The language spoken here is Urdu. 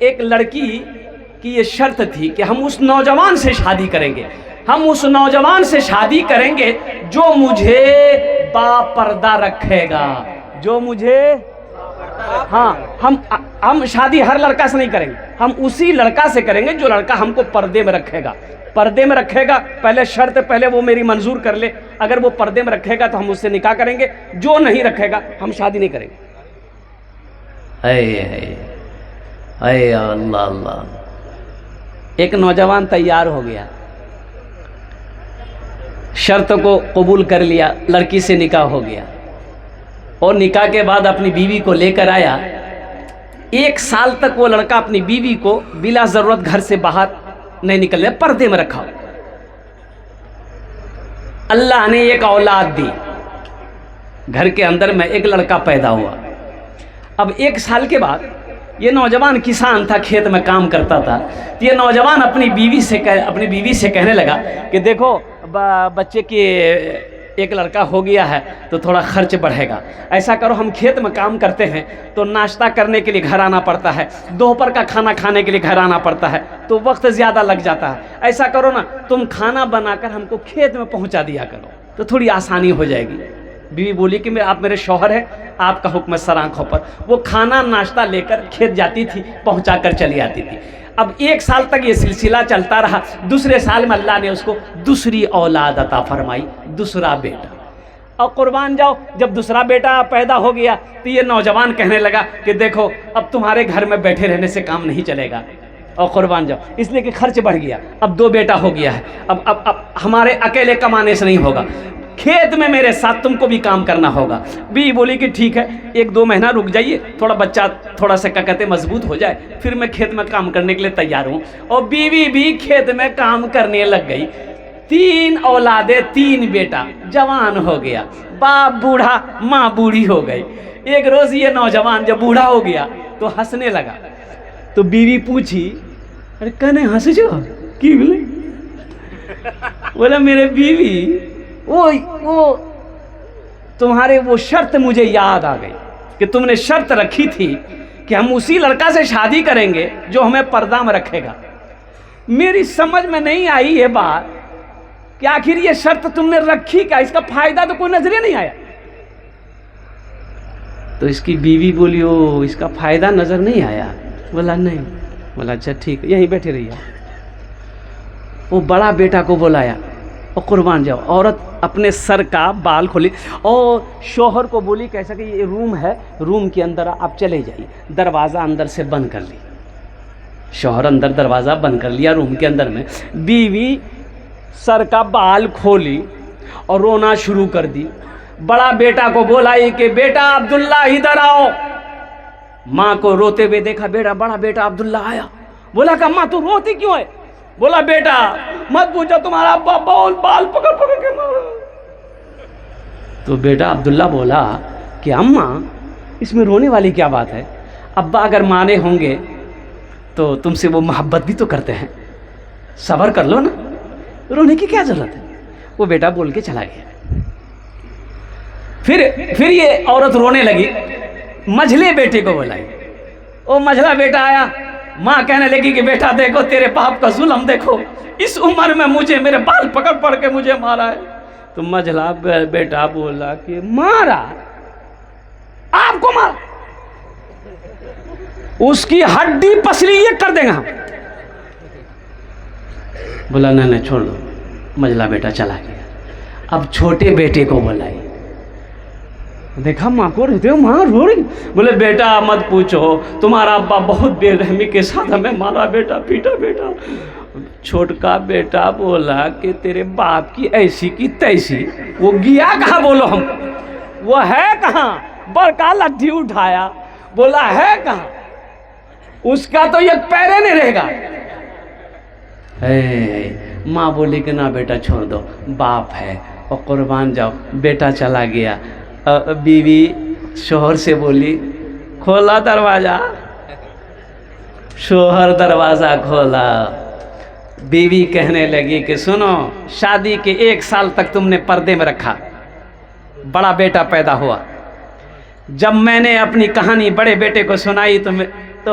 ایک لڑکی کی یہ شرط تھی کہ ہم اس نوجوان سے شادی کریں گے، ہم اس نوجوان سے شادی کریں گے جو مجھے با پردہ رکھے گا، جو مجھے، ہاں ہم شادی ہر لڑکا سے نہیں کریں گے، ہم اسی لڑکا سے کریں گے جو لڑکا ہم کو پردے میں رکھے گا، پردے میں رکھے گا۔ پہلے شرط پہلے وہ میری منظور کر لے، اگر وہ پردے میں رکھے گا تو ہم اس سے نکاح کریں گے، جو نہیں رکھے گا ہم شادی نہیں کریں گے۔ اے اللہ اللہ، ایک نوجوان تیار ہو گیا، شرط کو قبول کر لیا، لڑکی سے نکاح ہو گیا، اور نکاح کے بعد اپنی بیوی کو لے کر آیا۔ 1 سال تک وہ لڑکا اپنی بیوی کو بلا ضرورت گھر سے باہر نہیں نکلنے، پردے میں رکھا۔ اللہ نے ایک اولاد دی، گھر کے اندر میں ایک لڑکا پیدا ہوا۔ اب 1 سال کے بعد یہ نوجوان کسان تھا، کھیت میں کام کرتا تھا، تو یہ نوجوان اپنی بیوی سے کہنے لگا کہ دیکھو بچے کی ایک لڑکا ہو گیا ہے تو تھوڑا خرچ بڑھے گا، ایسا کرو ہم کھیت میں کام کرتے ہیں تو ناشتہ کرنے کے لیے گھر آنا پڑتا ہے، دوپہر کا کھانا کھانے کے لیے گھر آنا پڑتا ہے تو وقت زیادہ لگ جاتا ہے، ایسا کرو نا تم کھانا بنا کر ہم کو کھیت میں پہنچا دیا کرو تو تھوڑی آسانی ہو جائے گی۔ بیوی بولی کہ آپ میرے شوہر ہیں، آپ کا حکم ہے سر آنکھوں پر۔ وہ کھانا ناشتہ لے کر کھیت جاتی تھی، پہنچا کر چلی آتی تھی۔ اب 1 سال تک یہ سلسلہ چلتا رہا۔ دوسرے سال میں اللہ نے اس کو دوسری اولاد عطا فرمائی، دوسرا بیٹا۔ اور قربان جاؤ، جب دوسرا بیٹا پیدا ہو گیا تو یہ نوجوان کہنے لگا کہ دیکھو اب تمہارے گھر میں بیٹھے رہنے سے کام نہیں چلے گا، اور قربان جاؤ اس لیے کہ خرچ بڑھ گیا، اب 2 بیٹا ہو گیا ہے، اب ہمارے اکیلے کمانے سے نہیں ہوگا، کھیت میں میرے ساتھ تم کو بھی کام کرنا ہوگا۔ بیوی بولی کہ ٹھیک ہے 1-2 مہینہ رک جائیے، تھوڑا بچہ تھوڑا سا کیا کہتے مضبوط ہو جائے، پھر میں کھیت میں کام کرنے کے لیے تیار ہوں۔ اور بیوی بھی کھیت میں کام کرنے لگ گئی۔ 3 اولادیں، 3 بیٹا، جوان ہو گیا، باپ بوڑھا، ماں بوڑھی ہو گئی۔ ایک روز یہ نوجوان جب بوڑھا ہو گیا تو ہنسنے لگا، تو بیوی پوچھی ارے کنے ہنس جو کی بولے؟ بولا میرے بیوی وہ تمہارے وہ شرط مجھے یاد آ گئی کہ تم نے شرط رکھی تھی کہ ہم اسی لڑکا سے شادی کریں گے جو ہمیں پردہ میں رکھے گا۔ میری سمجھ میں نہیں آئی یہ بات کہ آخر یہ شرط تم نے رکھی کیا، اس کا فائدہ تو کوئی نظر نہیں آیا۔ تو اس کی بیوی بولی اس کا فائدہ نظر نہیں آیا؟ بولا نہیں۔ بولا اچھا ٹھیک ہے یہیں بیٹھے رہیے۔ وہ بڑا بیٹا کو بلایا، اور قربان جاؤ عورت اپنے سر کا بال کھولی اور شوہر کو بولی کیسا کہ یہ روم ہے، روم کے اندر آپ چلے جائیے، دروازہ اندر سے بند کر لی۔ شوہر اندر دروازہ بند کر لیا روم کے اندر میں، بیوی سر کا بال کھولی اور رونا شروع کر دی۔ بڑا بیٹا کو بولا کہ بیٹا عبداللہ ادھر آؤ۔ ماں کو روتے ہوئے دیکھا، بڑا بیٹا عبداللہ آیا، بولا کہ ماں تو روتی کیوں ہے؟ بولا بیٹا مت پوچھو، تمہارا ابا بال پکڑ کے مارا۔ تو بیٹا عبداللہ بولا کہ اماں اس میں رونے والی کیا بات ہے؟ ابا اگر مانے ہوں گے تو تم سے وہ محبت بھی تو کرتے ہیں، صبر کر لو نا، رونے کی کیا ضرورت ہے؟ وہ بیٹا بول کے چلا گیا۔ پھر یہ عورت رونے لگی، مجھلے بیٹے کو بلائی۔ وہ مجھلا بیٹا آیا، ماں کہنے لگی کہ بیٹا دیکھو تیرے باپ کا ظلم دیکھو، اس عمر میں مجھے میرے بال پکڑ کے مجھے مارا ہے۔ تو مجھلا بیٹا بولا کہ مارا؟ آپ کو مارا؟ اس کی ہڈی پسلی یہ کر دیں گا ہم۔ بولا نہیں چھوڑ دو۔ مجھلا بیٹا چلا گیا۔ اب چھوٹے بیٹے کو بلائی، دیکھا ماں کو رہتے ہو، ماں رو رہی۔ بولے بیٹا مت پوچھو، تمہارا ابا بہت بے رحمی کے ساتھ ہمیں مارا بیٹا، پیٹا بیٹا۔ چھوٹکا بیٹا بولا کہ تیرے باپ کی ایسی کی تیسی، وہ گیا کہاں بولو ہم، وہ ہے کہاں؟ بڑکا لٹھی اٹھایا، بولا ہے کہاں؟ اس کا تو ایک پیرے نہیں رہے گا۔ ماں بولی کہ نہ بیٹا چھوڑ دو، باپ ہے، اور قربان جاؤ۔ بیٹا چلا گیا۔ بیوی شوہر سے بولی کھولا دروازہ۔ شوہر دروازہ کھولا۔ بیوی کہنے لگی کہ سنو، شادی کے 1 سال تک تم نے پردے میں رکھا، بڑا بیٹا پیدا ہوا۔ جب میں نے اپنی کہانی بڑے بیٹے کو سنائی تو